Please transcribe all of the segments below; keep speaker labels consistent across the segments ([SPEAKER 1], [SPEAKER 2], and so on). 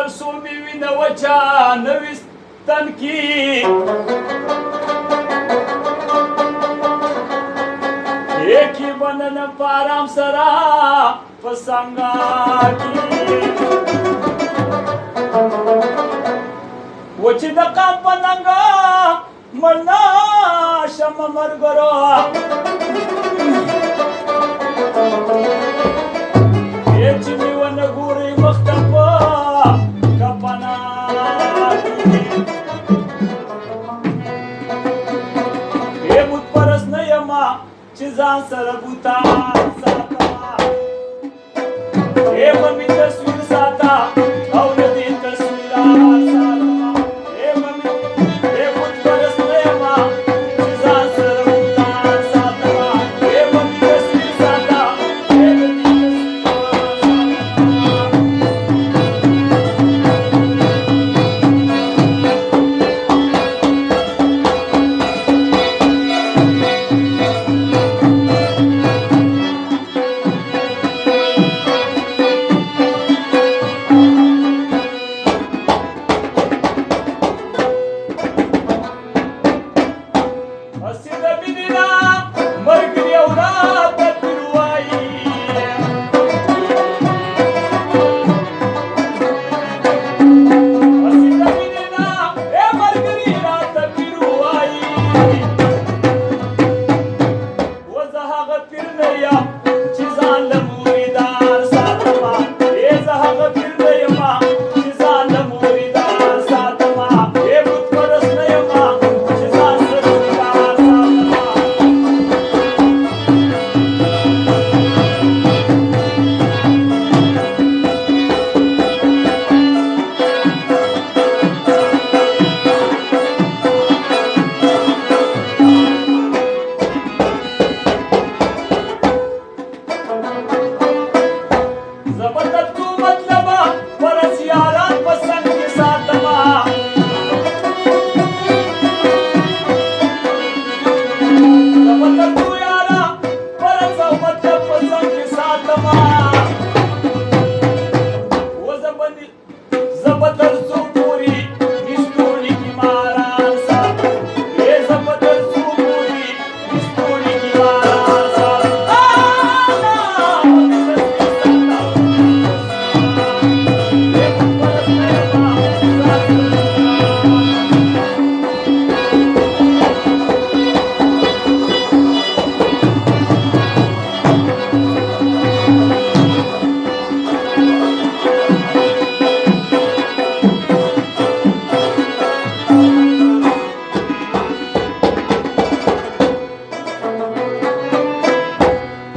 [SPEAKER 1] سو می وینه وچا نوستن کی ایکی بنن پارام سرا پسنگا کی وچی دقا پننگا مرنا شم مرگرو ایچی میون گوری مختفا کپنا ای بود پرس نیما چیزان سر بوتان ساتما ای ممی تصویر ساتا او ندی تصویران ساتما ای ممی ای بود پرس نیما چیزان سر بوتان ساتما ای ممی تصویر ساتا ای ندی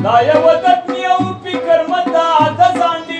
[SPEAKER 1] دا یو وطن یو فکر مند د ځان